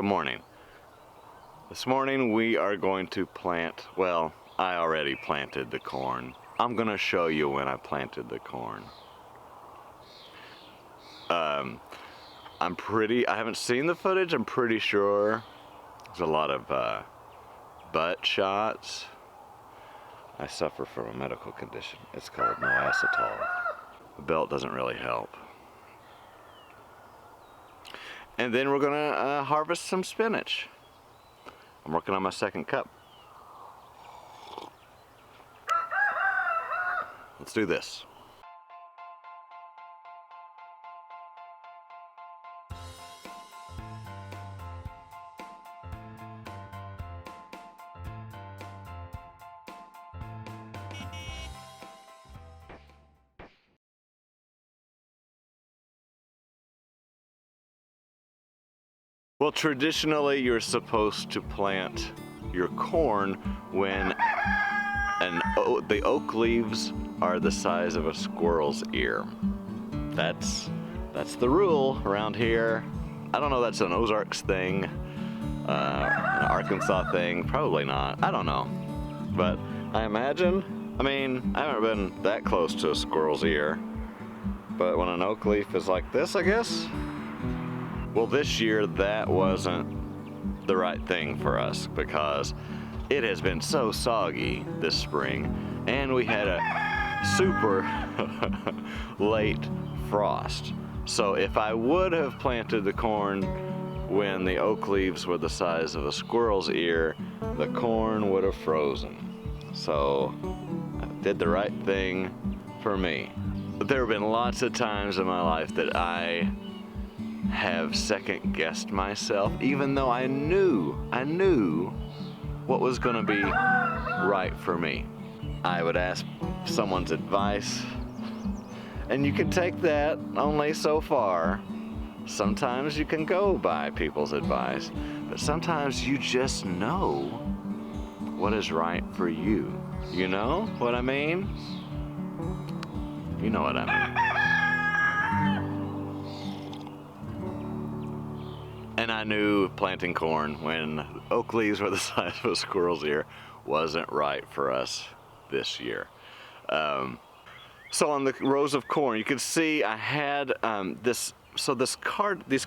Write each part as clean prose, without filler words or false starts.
Good morning. This morning we are going to plant, well, I already planted the corn. I'm gonna show you when I planted the corn. I haven't seen the footage. I'm pretty sure there's a lot of butt shots. I suffer from a medical condition. It's called no acetol. The belt doesn't really help. And then we're gonna harvest some spinach. I'm working on my second cup. Let's do this. Well, traditionally you're supposed to plant your corn when the oak leaves are the size of a squirrel's ear. That's the rule around here. I don't know, that's an Ozarks thing, an Arkansas thing, probably not, I don't know. But I imagine, I haven't been that close to a squirrel's ear, but when an oak leaf is like this, I guess. Well, this year that wasn't the right thing for us because it has been so soggy this spring and we had a super late frost. So if I would have planted the corn when the oak leaves were the size of a squirrel's ear, the corn would have frozen. So I did the right thing for me. But there have been lots of times in my life that I have second guessed myself, even though I knew what was gonna be right for me. I would ask someone's advice, and you can take that only so far. Sometimes you can go by people's advice, but sometimes you just know what is right for you. You know what I mean? You know what I mean. And I knew planting corn when oak leaves were the size of a squirrel's ear wasn't right for us this year. So on the rows of corn, you can see I had these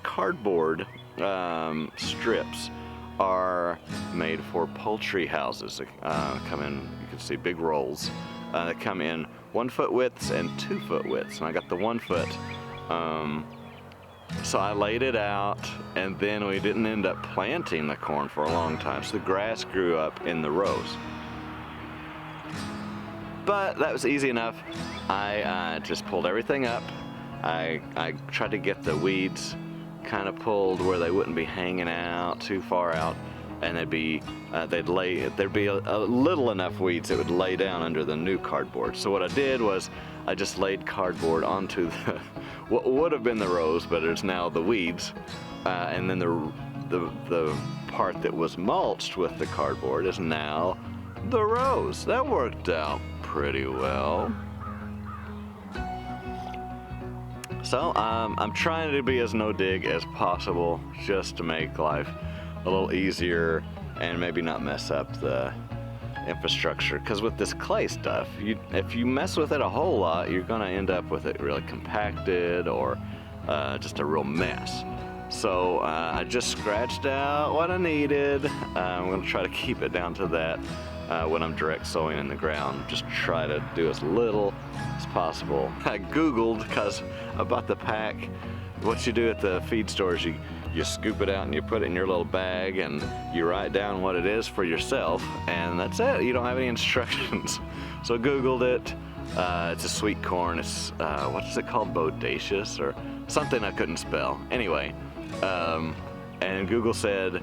cardboard strips are made for poultry houses. Come in, you can see big rolls that come in 1 foot widths and 2 foot widths. And I got the 1 foot. So I laid it out, and then we didn't end up planting the corn for a long time, so the grass grew up in the rows. But that was easy enough. I just pulled everything up. I tried to get the weeds kind of pulled where they wouldn't be hanging out too far out, and there'd be a little enough weeds that would lay down under the new cardboard. So what I did was I just laid cardboard onto what would have been the rows, but it's now the weeds, and then the part that was mulched with the cardboard is now the rows. That worked out pretty well. So I'm trying to be as no dig as possible, just to make life a little easier and maybe not mess up the infrastructure, because with this clay stuff, if you mess with it a whole lot, you're gonna end up with it really compacted or just a real mess. So I just scratched out what I needed. I'm gonna try to keep it down to that when I'm direct sowing in the ground. Just try to do as little as possible. I Googled, because I bought the pack. What you do at the feed stores, you scoop it out and you put it in your little bag and you write down what it is for yourself, and that's it. You don't have any instructions. So I Googled it. It's a sweet corn. It's, what is it called? Bodacious or something I couldn't spell. Anyway, and Google said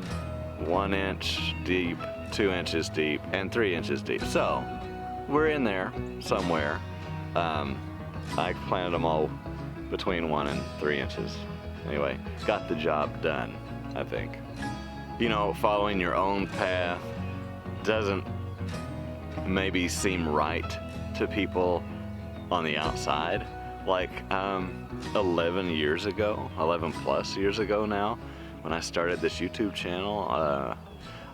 1 inch deep, 2 inches deep, and 3 inches deep. So we're in there somewhere. I planted them all between 1 and 3 inches. Anyway, got the job done, I think. You know, following your own path doesn't maybe seem right to people on the outside. Like 11 plus years ago now, when I started this YouTube channel.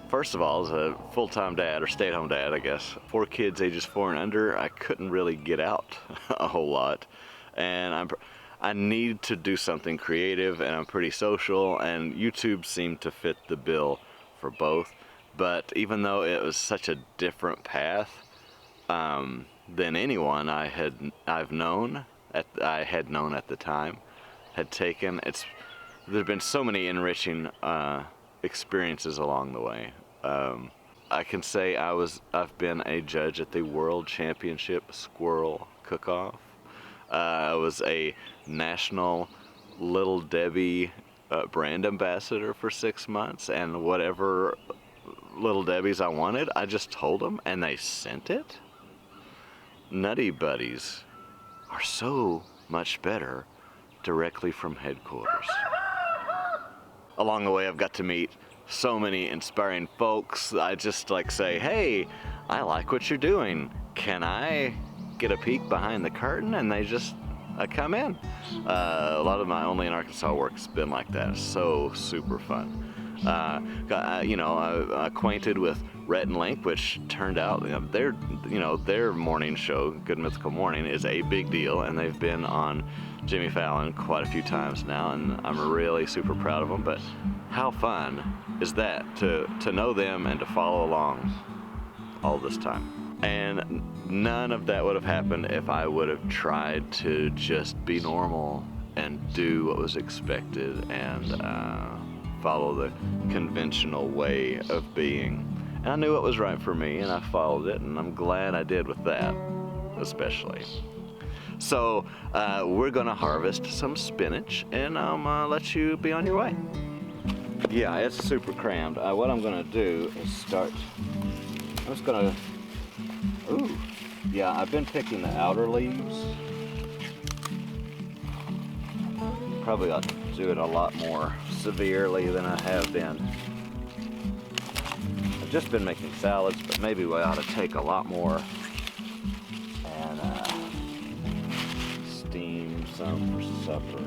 First of all, as a full-time dad, or stay-at-home dad, I guess, 4 kids ages 4 and under, I couldn't really get out a whole lot. And I need to do something creative, and I'm pretty social, and YouTube seemed to fit the bill for both. But even though it was such a different path than anyone I had known at the time had taken, there've been so many enriching experiences along the way. I can say I've been a judge at the World Championship Squirrel Cook-Off. I was a national Little Debbie brand ambassador for 6 months, and whatever Little Debbies I wanted, I just told them and they sent it. Nutty Buddies are so much better directly from headquarters. Along the way, I've got to meet so many inspiring folks. I just say, hey, I like what you're doing. Can I get a peek behind the curtain? And they just come in. A lot of my Only in Arkansas work's been like that. So super fun. I'm acquainted with Rhett and Link, which turned out their morning show, Good Mythical Morning, is a big deal, and they've been on Jimmy Fallon quite a few times now, and I'm really super proud of them. But how fun is that to know them and to follow along all this time? And none of that would have happened if I would have tried to just be normal and do what was expected and follow the conventional way of being. And I knew what was right for me, and I followed it, and I'm glad I did with that, especially. So we're gonna harvest some spinach, and I'll let you be on your way. Yeah, it's super crammed. What I'm gonna do is I'm just gonna, ooh, yeah, I've been picking the outer leaves. Probably ought to do it a lot more severely than I have been. I've just been making salads, but maybe we ought to take a lot more and steam some for supper,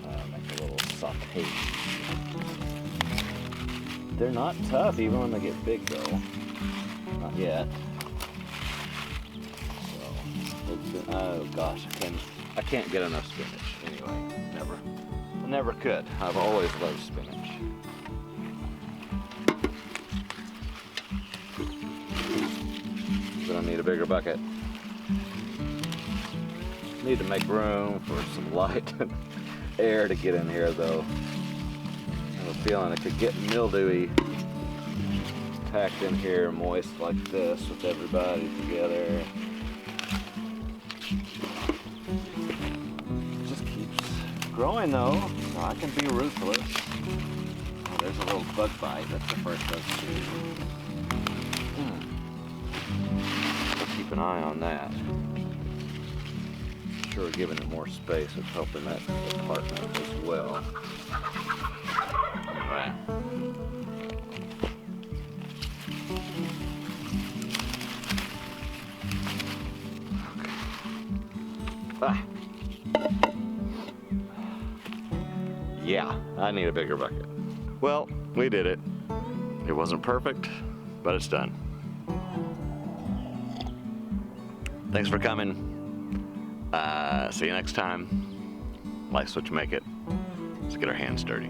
or make a little saute. They're not tough even when they get big though. Not yet. So, oh gosh, I can't get enough spinach. Anyway, I never could. I've always loved spinach. Gonna need a bigger bucket. Need to make room for some light and air to get in here though. I have a feeling it could get mildewy packed in here moist like this with everybody together. It just keeps growing though, so I can be ruthless. Oh, there's a little bug bite. That's the first bug too. Keep an eye on that. Sure, giving it more space is helping that department as well. All right. Okay. Ah. Yeah, I need a bigger bucket. Well, we did it. It wasn't perfect, but it's done. Thanks for coming. See you next time. Life's what you make it. Let's get our hands dirty.